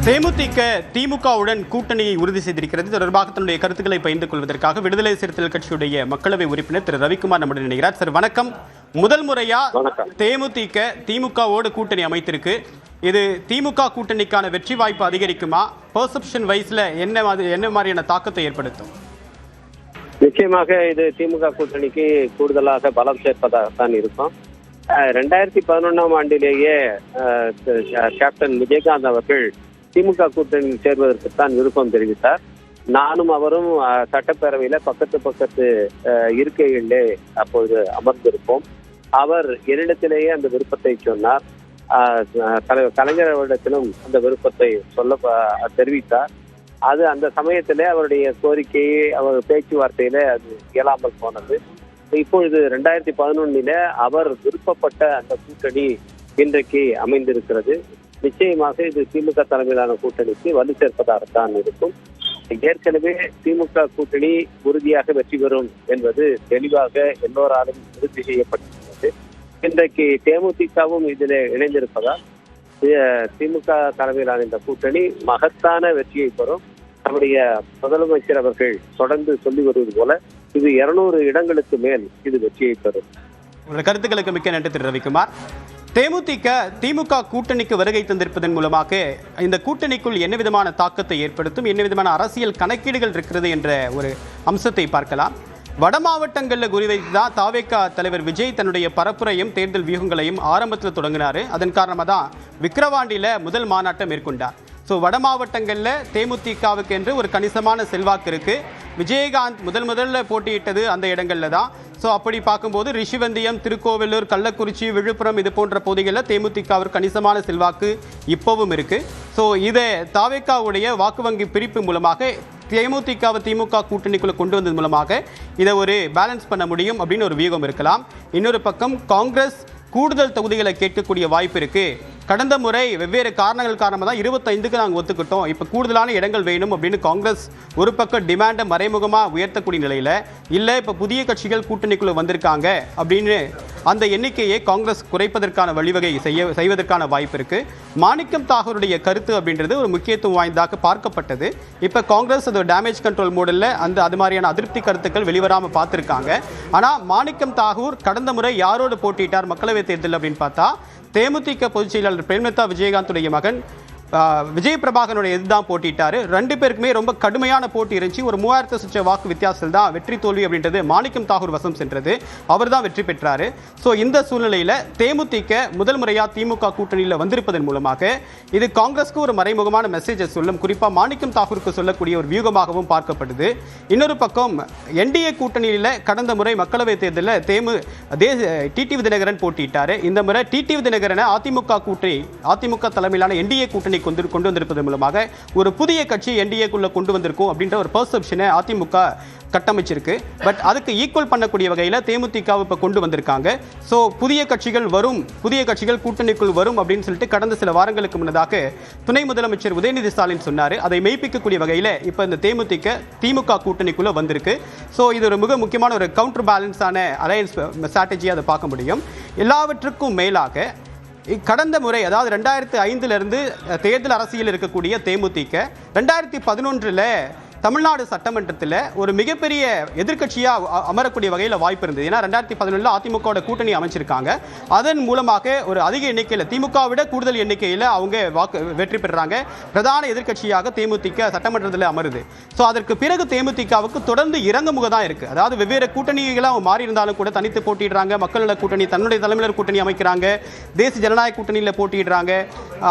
தேமுதிக திமுகவுடன் கூட்டணியை உறுதி செய்திருக்கிறது. தொடர்பாக தன்னுடைய கருத்துக்களை பகிர்ந்து கொள்வதற்காக விடுதலை சிறுத்தைகள் கட்சியுடைய மக்களவை உறுப்பினர் திரு ரவிக்குமார் நம்முடன் இணைகிறார். சார் வணக்கம். முதல் முறையா தேமுதிக திமுகவோடு கூட்டணி அமைத்திருக்கு. இது திமுக கூட்டணிக்கான வெற்றி வாய்ப்பு அதிகரிக்குமா? பெர்செப்ஷன் வைஸ்ல என்ன மாதிரியான தாக்கத்தை ஏற்படுத்தும்? நிச்சயமாக இது திமுக கூட்டணிக்கு கூடுதலாக பலம் சேர்ப்பதாகத்தான் இருக்கும். 2011ஆம் ஆண்டிலேயே கேப்டன் விஜயகாந்த் அவர்கள் திமுக கூட்டணியில் சேர்வதற்குத்தான் விருப்பம் தெரிவித்தார். நானும் அவரும் சட்டப்பேரவையில பக்கத்து இருக்கைகளிலே அப்பொழுது அமர்ந்திருப்போம். அவர் என்னிடத்திலேயே அந்த விருப்பத்தை சொன்னார். தலைவர் கலைஞர் அவரிடத்திலும் அந்த விருப்பத்தை தெரிவித்தார். அது அந்த சமயத்திலே அவருடைய கோரிக்கையை அவர் பேச்சுவார்த்தையில அது இயலாமல் போனது. இப்பொழுது 2011 அவர் விருப்பப்பட்ட அந்த கூட்டணி இன்றைக்கு அமைந்திருக்கிறது. நிச்சயமாக இது திமுக தலைமையிலான கூட்டணிக்கு வலு சேர்ப்பதாகத்தான் இருக்கும். ஏற்கனவே திமுக கூட்டணி உறுதியாக வெற்றி பெறும் என்பது தெளிவாக எல்லோராலும் உறுதி செய்யப்பட்டிருக்கிறது. இன்றைக்கு தேமுதிகவும் இதில் இணைந்திருப்பதால் திமுக தலைமையிலான இந்த கூட்டணி மகத்தான வெற்றியை பெறும். நம்முடைய முதலமைச்சர் அவர்கள் தொடர்ந்து சொல்லி வருவது போல இது 200 இடங்களுக்கு மேல் இது வெற்றியை பெறும். உங்கள் கருத்துக்களுக்கு மிக்க நன்றி திரு ரவிக்குமார். தேமுதிக திமுக கூட்டணிக்கு வருகை தந்திருப்பதன் மூலமாக இந்த கூட்டணிக்குள் என்ன விதமான தாக்கத்தை ஏற்படுத்தும், என்ன விதமான அரசியல் கணக்கீடுகள் இருக்கிறது என்ற ஒரு அம்சத்தை பார்க்கலாம். வட மாவட்டங்களில் குறிவைத்து தான் தாவேகா தலைவர் விஜய் தன்னுடைய பரப்புரையும் தேர்தல் வியூகங்களையும் ஆரம்பத்தில் தொடங்கினார். அதன் காரணமாக தான் விக்கிரவாண்டியில் முதல் மாநாட்டை மேற்கொண்டார். ஸோ வட மாவட்டங்களில் தேமுதிகவுக்கு என்று ஒரு கணிசமான செல்வாக்கு இருக்குது. விஜயகாந்த் முதல்ல போட்டியிட்டது அந்த இடங்களில் தான். ஸோ அப்படி பார்க்கும்போது ரிஷிவந்தியம், திருக்கோவிலூர், கள்ளக்குறிச்சி, விழுப்புரம் இது போன்ற பகுதிகளில் தேமுதிகவிற்கு கணிசமான செல்வாக்கு இப்போவும் இருக்குது. ஸோ இதை தாவேகாவுடைய வாக்கு வங்கி பிரிப்பு மூலமாக தேமுதிகவை திமுக கூட்டணிக்குள்ளே கொண்டு வந்தது மூலமாக இதை ஒரு பேலன்ஸ் பண்ண முடியும் அப்படின்னு ஒரு வியூகம் இருக்கலாம். இன்னொரு பக்கம் காங்கிரஸ் கூடுதல் தொகுதிகளை கேட்கக்கூடிய வாய்ப்பு இருக்குது. கடந்த முறை வெவ்வேறு காரணங்கள் காரணமாக தான் 25க்கு நாங்கள் ஒத்துக்கிட்டோம், இப்போ கூடுதலான இடங்கள் வேணும் அப்படின்னு காங்கிரஸ் ஒரு பக்கம் டிமாண்டை மறைமுகமாக உயர்த்தக்கூடிய நிலையில் இல்லை, இப்போ புதிய கட்சிகள் கூட்டணிக்குள்ளே வந்திருக்காங்க அப்படின்னு அந்த எண்ணிக்கையை காங்கிரஸ் குறைப்பதற்கான வழிவகை செய்வதற்கான வாய்ப்பு இருக்குது. மாணிக்கம் தாகூருடைய கருத்து அப்படின்றது ஒரு முக்கியத்துவம் வாய்ந்ததாக பார்க்கப்பட்டது. இப்போ காங்கிரஸ் அது டேமேஜ் கண்ட்ரோல் மோடில் அது மாதிரியான அதிருப்தி கருத்துக்கள் வெளிவராமல் பார்த்துருக்காங்க. ஆனால் மாணிக்கம் தாகூர் கடந்த முறை யாரோடு போட்டியிட்டார் மக்களவைத் தேர்தல் அப்படின்னு பார்த்தா தேமுதிக பொதுச் செயலாளர் பிரேமலதா விஜயகாந்துடைய மகன் விஜய் பிரபாகரனுடைய இதுதான் போட்டிட்டாரு. 2 பேருக்குமே ரொம்ப கடுமையான போட்டி இருந்துச்சு. ஒரு 3000 சுற்ற வாக்கு வித்தியாசத்தில் தான் வெற்றி தோல்வி அப்படின்றது மாணிக்கம் தாகூர் வசம் சென்றது. அவர் தான் வெற்றி பெற்றாரு. ஸோ இந்த சூழ்நிலையில் தேமுதிக முதல் முறையாக திமுக கூட்டணியில் வந்திருப்பதன் மூலமாக இது காங்கிரஸ்க்கு ஒரு மறைமுகமான மெசேஜை சொல்லும். குறிப்பாக மாணிக்கம் தாகூருக்கு சொல்லக்கூடிய ஒரு வியூகமாகவும் பார்க்கப்படுது. இன்னொரு பக்கம் என்டிஏ கூட்டணியில் கடந்த முறை மக்களவைத் தேர்தலில் டிடிவி தினகரன் போட்டியிட்டார். இந்த முறை டிடிவி தினகரனை அதிமுக தலைமையிலான என்டிஏ கூட்டணி கொண்டு வந்திருப்பதன் மூலமாக ஒரு புதிய கட்சி என்டிஏக்குள்ள கொண்டு வந்திருக்கும் அப்படின்ற ஒரு பெர்செப்ஷனை அதிமுக கட்டமைச்சிருக்கு. பட் அதுக்கு ஈக்குவல் பண்ணக்கூடிய வகையில் தேமுதிகவை இப்போ கொண்டு வந்திருக்காங்க. ஸோ புதிய கட்சிகள் கூட்டணிக்குள் வரும் அப்படின்னு சொல்லிட்டு கடந்த சில வாரங்களுக்கு முன்னதாக துணை முதலமைச்சர் உதயநிதி ஸ்டாலின் சொன்னார். அதை மெய்ப்பிக்கக்கூடிய வகையில் இப்போ இந்த தேமுதிக திமுக கூட்டணிக்குள்ள வந்திருக்கு. ஸோ இது ஒரு மிக முக்கியமான ஒரு கவுண்டர் பேலன்ஸான அலையன்ஸ் ஸ்ட்ராட்டஜியை அதை பார்க்க முடியும். எல்லாவற்றுக்கும் மேலாக கடந்த முறை அதாவது 2005 தேர்தல் அரசியல் இருக்கக்கூடிய தேமுதிக 2011 தமிழ்நாடு சட்டமன்றத்தில் ஒரு மிகப்பெரிய எதிர்க்கட்சியாக அமரக்கூடிய வகையில் வாய்ப்பு இருந்தது. ஏன்னா 2011 அதிமுகவோட கூட்டணி அமைச்சிருக்காங்க. அதன் மூலமாக ஒரு அதிக எண்ணிக்கையில் திமுக விட கூடுதல் எண்ணிக்கையில் அவங்க வெற்றி பெறுறாங்க. பிரதான எதிர்க்கட்சியாக தேமுதிக சட்டமன்றத்தில் அமருது. ஸோ அதற்கு பிறகு தேமுதிகவுக்கு தொடர்ந்து இறங்குமுக தான் இருக்குது. அதாவது வெவ்வேறு கூட்டணிகளை அவங்க மாறி இருந்தாலும் கூட தனித்து போட்டிடுறாங்க. மக்கள் நல கூட்டணி தன்னுடைய தலைமையில கூட்டணி அமைக்கிறாங்க. தேசிய ஜனநாயக கூட்டணியில் போட்டிடுறாங்க.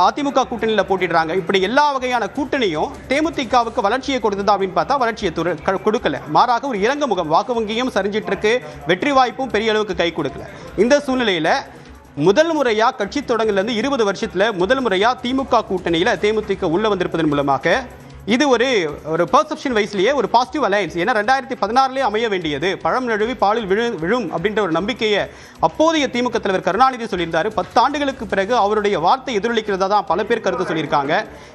அதிமுக கூட்டணியில் போட்டிடுறாங்க. இப்படி எல்லா வகையான கூட்டணியும் தேமுதிகவுக்கு வளர்ச்சியை கொடுத்ததா அப்படின்னு பார்த்தா வளர்ச்சியை கொடுக்கல. மாறாக ஒரு இறங்க முகம் வாக்கு வங்கியும் சரிஞ்சிட்டு இருக்கு. வெற்றி வாய்ப்பும் பெரிய அளவுக்கு கை கொடுக்கல. இந்த சூழ்நிலையில முதல் முறையா கட்சி தொடங்கல 20 வருஷத்துல முதல் முறையா திமுக கூட்டணியில தேமுதிக உள்ள வந்திருப்பதன் மூலமாக இது ஒரு பெர்செப்ஷன் வைஸ்லயே ஒரு பாசிட்டிவ் அலையன்ஸ். ஏன்னா 2016 அமைய வேண்டியது பழம் நழுவி பாலில் விழும் அப்படின்ற ஒரு நம்பிக்கையை அப்போதைய திமுக தலைவர் கருணாநிதி சொல்லியிருந்தாரு. 10 ஆண்டுகளுக்கு பிறகு அவருடைய வார்த்தை எதிரொலிக்கிறதா தான் பல பேர் கருத்து சொல்லியிருக்காங்க.